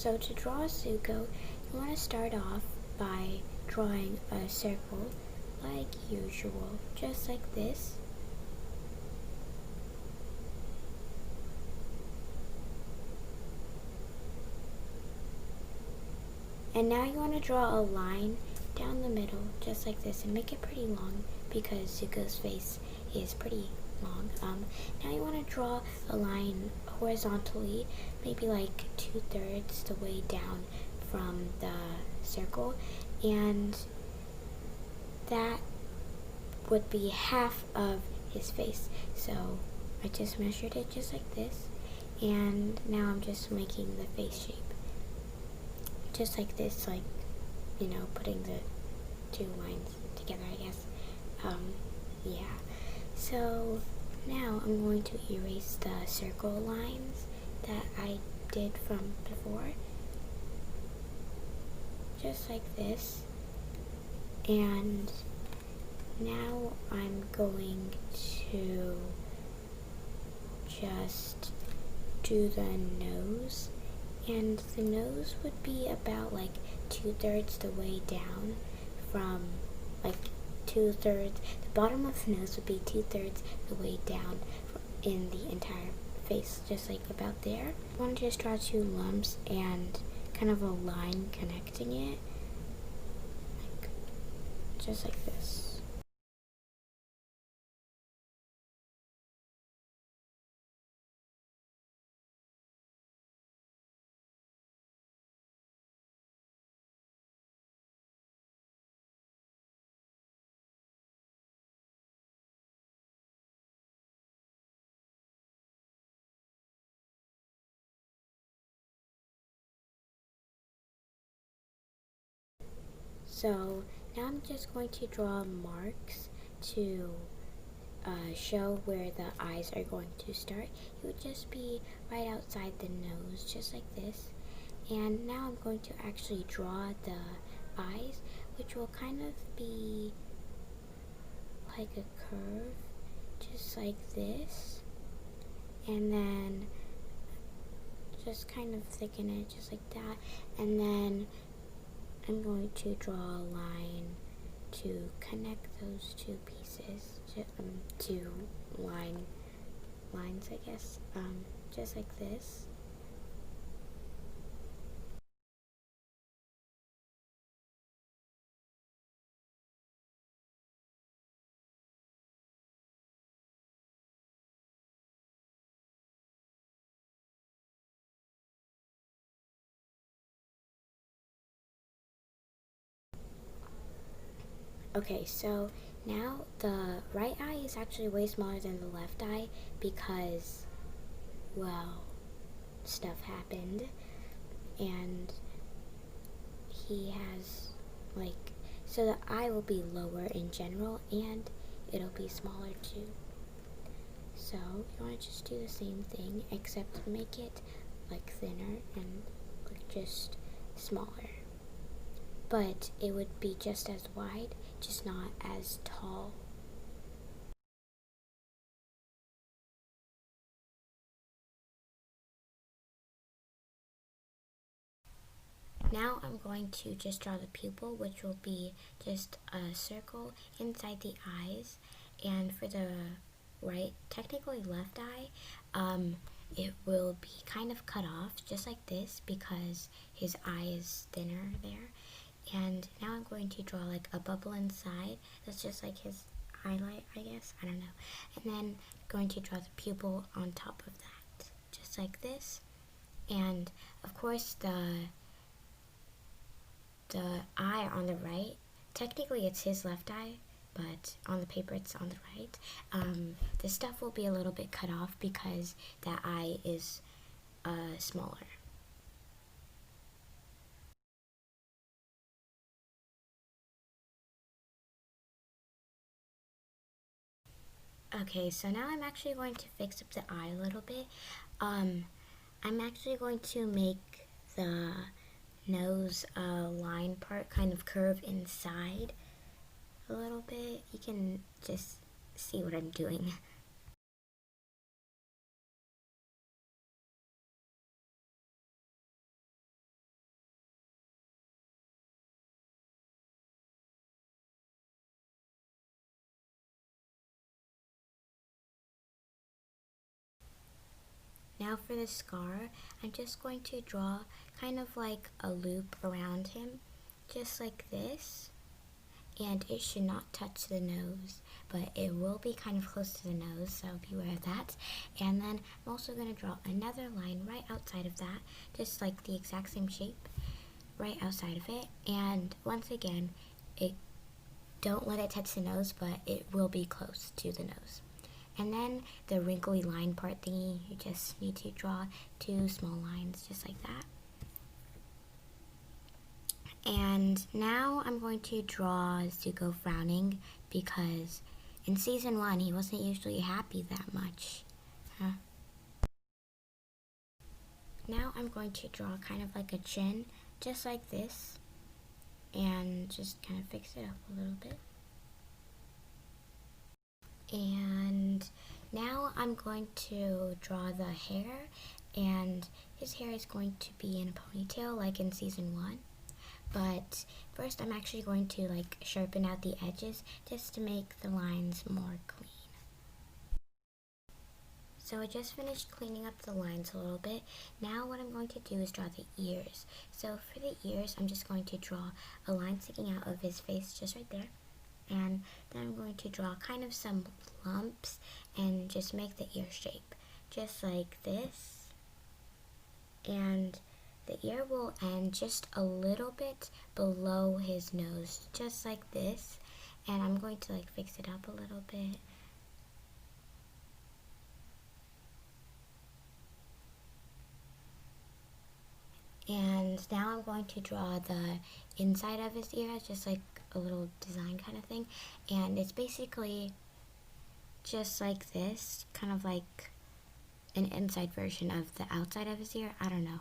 So to draw Zuko, you want to start off by drawing a circle like usual, just like this. And now you want to draw a line down the middle, just like this, and make it pretty long because Zuko's face is pretty long. Now you want to draw a line horizontally, maybe like 2/3 the way down from the circle, and that would be half of his face. So I just measured it just like this, and now I'm just making the face shape. Just like this, like, putting the two lines together, I guess. Yeah. So now I'm going to erase the circle lines that I did from before. Just like this. And now I'm going to just do the nose. And the nose would be about like 2/3 the way down from like 2/3. The bottom of the nose would be 2/3 the way down in the entire face, just like about there. I want to just draw two lumps and kind of a line connecting it, like, just like this. So now I'm just going to draw marks to show where the eyes are going to start. It would just be right outside the nose, just like this. And now I'm going to actually draw the eyes, which will kind of be like a curve, just like this. And then just kind of thicken it just like that. And then I'm going to draw a line to connect those two pieces, two lines, I guess, just like this. Okay, so now the right eye is actually way smaller than the left eye because, well, stuff happened, and he has, like, so the eye will be lower in general, and it'll be smaller too. So you want to just do the same thing, except make it, like, thinner and, like, just smaller. But it would be just as wide, just not as tall. Now I'm going to just draw the pupil, which will be just a circle inside the eyes. And for the right, technically left eye, it will be kind of cut off, just like this, because his eye is thinner there. And now I'm going to draw like a bubble inside. That's just like his highlight, I guess. I don't know. And then going to draw the pupil on top of that, just like this. And of course the eye on the right, technically it's his left eye, but on the paper it's on the right. The stuff will be a little bit cut off because that eye is smaller. Okay, so now I'm actually going to fix up the eye a little bit. I'm actually going to make the nose line part kind of curve inside a little bit. You can just see what I'm doing. now for the scar, I'm just going to draw kind of like a loop around him, just like this. And it should not touch the nose, but it will be kind of close to the nose, so beware of that. And then I'm also going to draw another line right outside of that, just like the exact same shape, right outside of it. And once again, don't let it touch the nose, but it will be close to the nose. And then the wrinkly line part thingy, you just need to draw 2 small lines, just like that. And now I'm going to draw Zuko frowning, because in season 1 he wasn't usually happy that much. Now I'm going to draw kind of like a chin, just like this, and just kind of fix it up a little bit. And now I'm going to draw the hair, and his hair is going to be in a ponytail like in season 1. But first I'm actually going to like sharpen out the edges just to make the lines more clean. So I just finished cleaning up the lines a little bit. Now what I'm going to do is draw the ears. So for the ears, I'm just going to draw a line sticking out of his face just right there. And then I'm going to draw kind of some lumps and just make the ear shape, just like this. And the ear will end just a little bit below his nose, just like this. And I'm going to like fix it up a little bit. And now I'm going to draw the inside of his ear, just like a little design kind of thing. And it's basically just like this, kind of like an inside version of the outside of his ear. I don't know.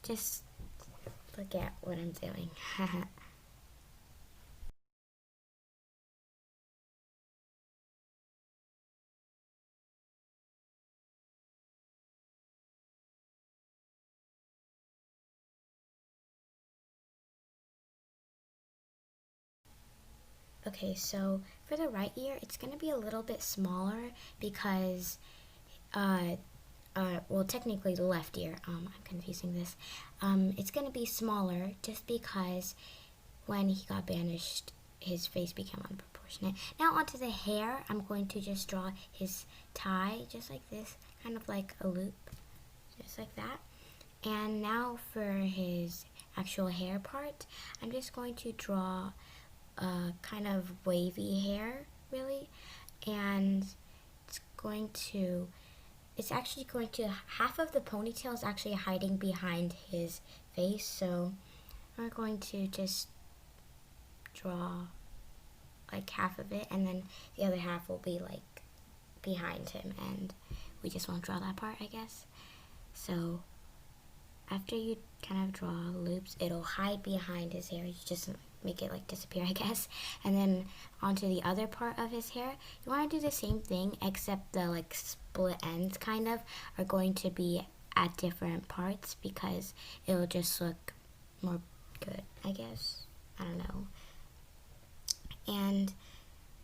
Just look at what I'm doing. Okay, so for the right ear, it's going to be a little bit smaller because, well, technically the left ear, I'm confusing this. It's going to be smaller just because when he got banished, his face became unproportionate. Now onto the hair, I'm going to just draw his tie, just like this, kind of like a loop, just like that. And now for his actual hair part, I'm just going to draw kind of wavy hair, really, and it's actually going to, half of the ponytail is actually hiding behind his face, so we're going to just draw like half of it, and then the other half will be like behind him, and we just won't draw that part, I guess. So after you kind of draw loops, it'll hide behind his hair. You just make it like disappear, I guess. And then onto the other part of his hair, you want to do the same thing, except the like split ends kind of are going to be at different parts because it'll just look more good, I guess. I don't know. And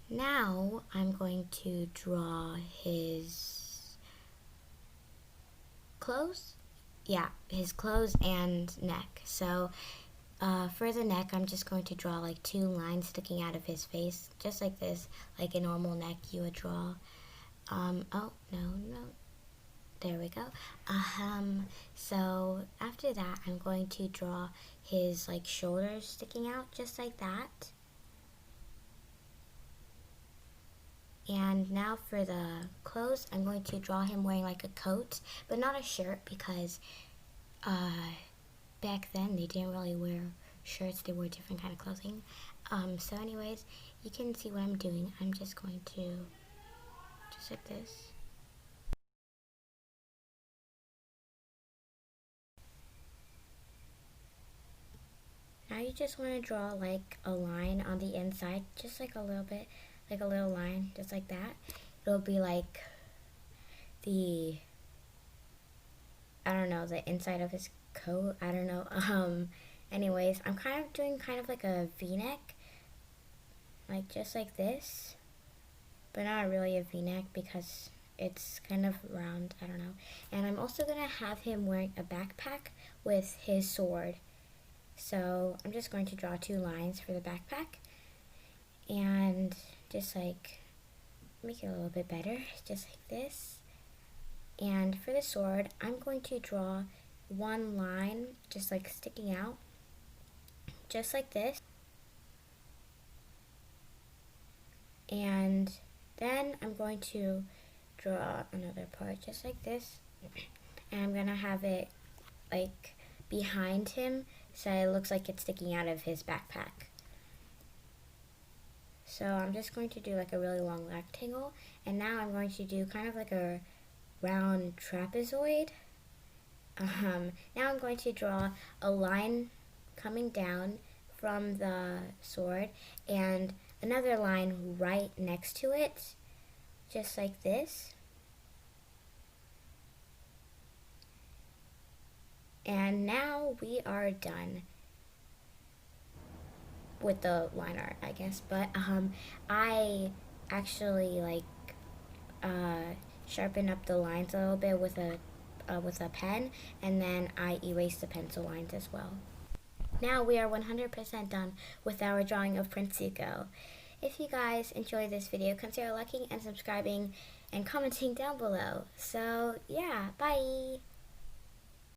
now I'm going to draw his clothes. Yeah, his clothes and neck. So for the neck, I'm just going to draw like 2 lines sticking out of his face, just like this, like a normal neck you would draw. Oh, no. There we go. So after that, I'm going to draw his like shoulders sticking out, just like that. And now for the clothes, I'm going to draw him wearing like a coat, but not a shirt because back then they didn't really wear shirts, they wore different kind of clothing. So anyways, you can see what I'm doing. I'm just going to, just like this. Now you just want to draw like a line on the inside, just like a little bit, like a little line, just like that. It'll be like the, I don't know, the inside of his coat, I don't know. Anyways, I'm kind of doing kind of like a v-neck, like just like this, but not really a v-neck because it's kind of round, I don't know. And I'm also going to have him wearing a backpack with his sword. So I'm just going to draw 2 lines for the backpack and just like make it a little bit better, just like this. And for the sword, I'm going to draw 1 line just like sticking out, just like this. And then I'm going to draw another part just like this, and I'm gonna have it like behind him so it looks like it's sticking out of his backpack. So I'm just going to do like a really long rectangle, and now I'm going to do kind of like a round trapezoid. Now I'm going to draw a line coming down from the sword and another line right next to it, just like this. And now we are done with the line art, I guess. But I actually like sharpen up the lines a little bit with a pen, and then I erase the pencil lines as well. Now we are 100% done with our drawing of Prince Zuko. If you guys enjoyed this video, consider liking and subscribing and commenting down below. So yeah, bye!